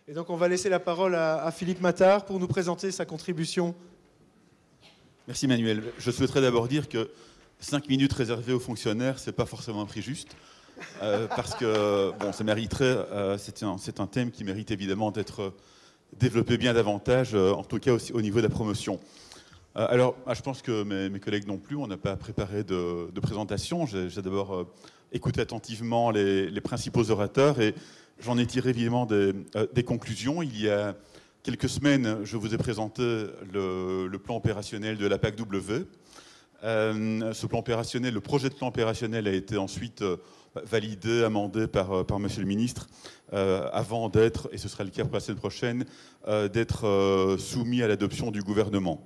Et donc on va laisser la parole à Philippe Mattard pour nous présenter sa contribution. Merci Manuel. Je souhaiterais d'abord dire que 5 minutes réservées aux fonctionnaires, ce n'est pas forcément un prix juste. Parce que bon, ça mériterait, c'est un thème qui mérite évidemment d'être développé bien davantage, en tout cas aussi au niveau de la promotion. Alors, je pense que mes collègues non plus, on n'a pas préparé de présentation. J'ai d'abord écouté attentivement les principaux orateurs et j'en ai tiré évidemment des conclusions. Il y a quelques semaines, je vous ai présenté le plan opérationnel de la PAC-W. Ce plan opérationnel, le projet de plan opérationnel a été ensuite validé, amendé par Monsieur le Ministre, avant d'être, et ce sera le cas pour la semaine prochaine, d'être soumis à l'adoption du gouvernement.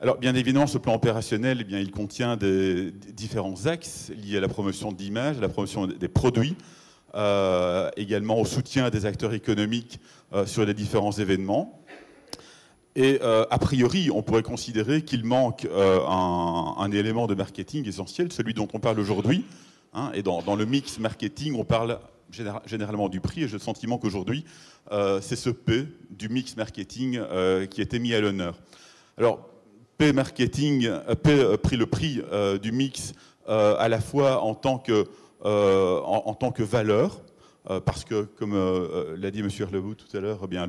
Alors, bien évidemment, ce plan opérationnel, eh bien, il contient des différents axes liés à la promotion de l'image, à la promotion des produits, également au soutien des acteurs économiques sur les différents événements. Et a priori, on pourrait considérer qu'il manque un élément de marketing essentiel, celui dont on parle aujourd'hui. Hein, et dans le mix marketing, on parle généralement du prix, et j'ai le sentiment qu'aujourd'hui, c'est ce P du mix marketing qui a été mis à l'honneur. Alors, P pris le prix du mix à la fois en tant que valeur, parce que, comme l'a dit M. Herlebout tout à l'heure, eh bien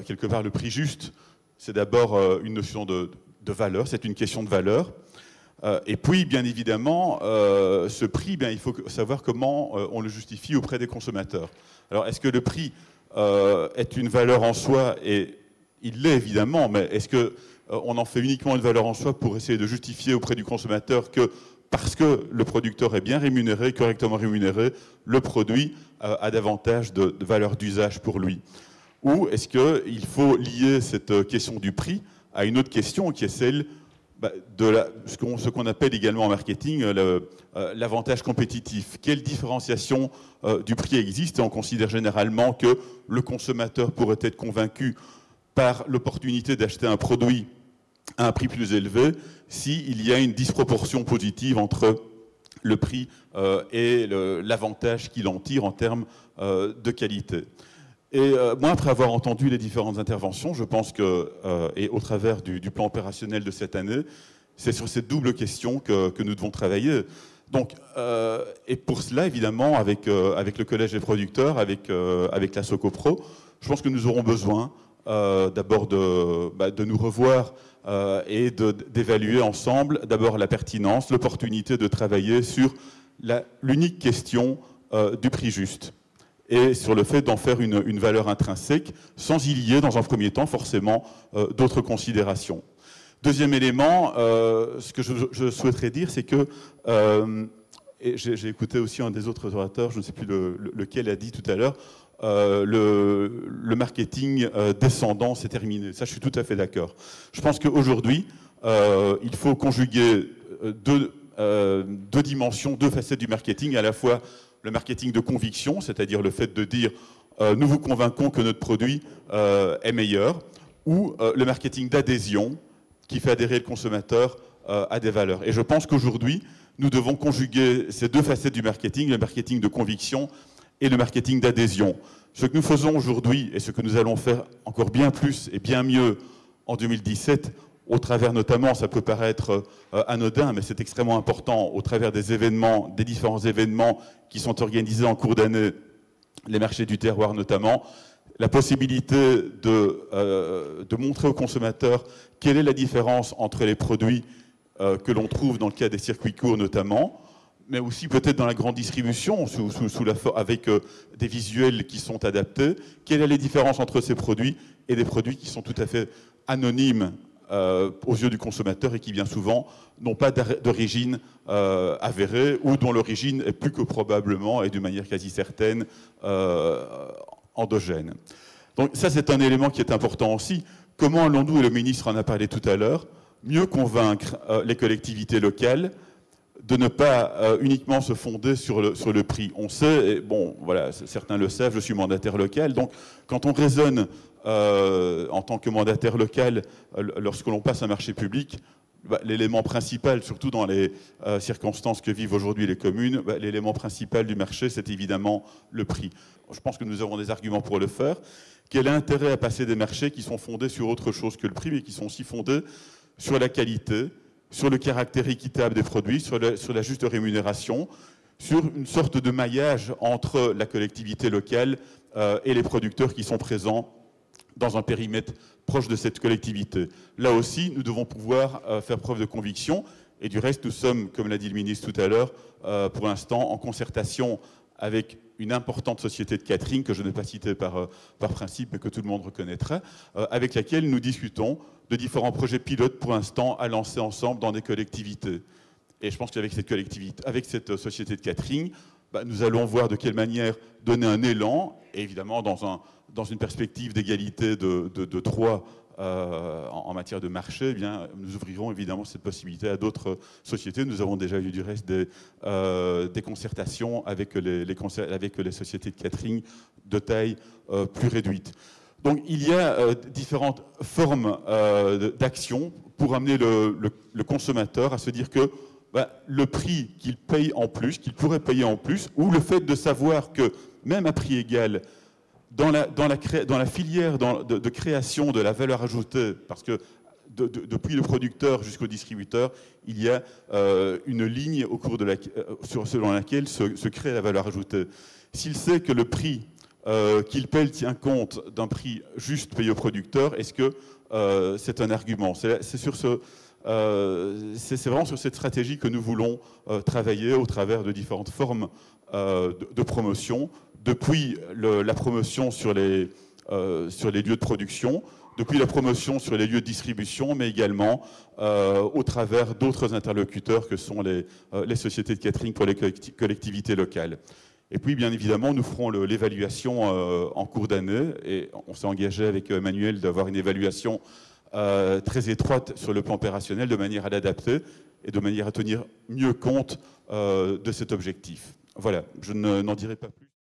quelque part le prix juste, c'est d'abord une notion de valeur, c'est une question de valeur. Et puis, bien évidemment, ce prix, bien, il faut savoir comment on le justifie auprès des consommateurs. Alors, est-ce que le prix est une valeur en soi? Et il l'est évidemment, mais est-ce qu'on en fait uniquement une valeur en soi pour essayer de justifier auprès du consommateur que parce que le producteur est bien rémunéré, correctement rémunéré, le produit a davantage de valeur d'usage pour lui? Ou est-ce qu'il faut lier cette question du prix à une autre question qui est celle de ce qu'on appelle également en marketing l'avantage compétitif? Quelle différenciation du prix existe? Et on considère généralement que le consommateur pourrait être convaincu par l'opportunité d'acheter un produit à un prix plus élevé s'il y a une disproportion positive entre le prix et l'avantage qu'il en tire en termes de qualité. Et moi, après avoir entendu les différentes interventions, je pense que, et au travers du plan opérationnel de cette année, c'est sur cette double question que nous devons travailler. Donc, et pour cela, évidemment, avec le Collège des producteurs, avec la Socopro, je pense que nous aurons besoin d'abord de nous revoir et d'évaluer ensemble d'abord la pertinence, l'opportunité de travailler sur l'unique question du prix juste et sur le fait d'en faire une valeur intrinsèque sans y lier dans un premier temps forcément d'autres considérations. Deuxième élément, ce que je souhaiterais dire, c'est que, et j'ai écouté aussi un des autres orateurs, je ne sais plus lequel a dit tout à l'heure, le marketing descendant, c'est terminé. Ça, je suis tout à fait d'accord. Je pense qu'aujourd'hui, il faut conjuguer deux dimensions, deux facettes du marketing, à la fois le marketing de conviction, c'est-à-dire le fait de dire nous vous convainquons que notre produit est meilleur, ou le marketing d'adhésion qui fait adhérer le consommateur à des valeurs. Et je pense qu'aujourd'hui, nous devons conjuguer ces deux facettes du marketing, le marketing de conviction et le marketing d'adhésion. Ce que nous faisons aujourd'hui et ce que nous allons faire encore bien plus et bien mieux en 2017, au travers notamment, ça peut paraître anodin, mais c'est extrêmement important, au travers des événements, des différents événements qui sont organisés en cours d'année, les marchés du terroir notamment, la possibilité de montrer aux consommateurs quelle est la différence entre les produits que l'on trouve dans le cas des circuits courts notamment, mais aussi peut-être dans la grande distribution, avec des visuels qui sont adaptés. Quelle est la différence entre ces produits et des produits qui sont tout à fait anonymes aux yeux du consommateur et qui bien souvent n'ont pas d'origine avérée ou dont l'origine est plus que probablement et d'une manière quasi certaine endogène. Donc ça, c'est un élément qui est important aussi. Comment allons-nous, et le ministre en a parlé tout à l'heure, mieux convaincre les collectivités locales de ne pas uniquement se fonder sur le prix? On sait, et bon, voilà, certains le savent, je suis mandataire local, donc quand on raisonne en tant que mandataire local, lorsque l'on passe un marché public, l'élément principal, surtout dans les circonstances que vivent aujourd'hui les communes, l'élément principal du marché, c'est évidemment le prix. Je pense que nous avons des arguments pour le faire. Quel intérêt à passer des marchés qui sont fondés sur autre chose que le prix, mais qui sont aussi fondés sur la qualité, sur le caractère équitable des produits, sur la juste rémunération, sur une sorte de maillage entre la collectivité locale et les producteurs qui sont présents dans un périmètre proche de cette collectivité. Là aussi, nous devons pouvoir faire preuve de conviction. Et du reste, nous sommes, comme l'a dit le ministre tout à l'heure, pour l'instant en concertation avec une importante société de catering, que je n'ai pas citée par principe, mais que tout le monde reconnaîtra, avec laquelle nous discutons de différents projets pilotes pour l'instant à lancer ensemble dans des collectivités. Et je pense qu'avec cette société de catering, nous allons voir de quelle manière donner un élan, et évidemment dans une perspective d'égalité de droits en matière de marché, eh bien, nous ouvrirons évidemment cette possibilité à d'autres sociétés. Nous avons déjà eu du reste des concertations avec les sociétés de catering de taille plus réduite. Donc il y a différentes formes d'action pour amener le consommateur à se dire que le prix qu'il paye en plus, qu'il pourrait payer en plus, ou le fait de savoir que même à prix égal, dans la filière de création de la valeur ajoutée, parce que depuis le producteur jusqu'au distributeur, il y a une ligne au cours selon laquelle se crée la valeur ajoutée. S'il sait que le prix qu'il paye tient compte d'un prix juste payé au producteur, est-ce que c'est un argument? C'est vraiment sur cette stratégie que nous voulons travailler au travers de différentes formes de promotion, depuis la promotion sur les lieux de production, depuis la promotion sur les lieux de distribution, mais également au travers d'autres interlocuteurs que sont les sociétés de catering pour les collectivités locales. Et puis, bien évidemment, nous ferons l'évaluation en cours d'année, et on s'est engagé avec Emmanuel d'avoir une évaluation très étroite sur le plan opérationnel, de manière à l'adapter et de manière à tenir mieux compte de cet objectif. Voilà, je n'en dirai pas plus.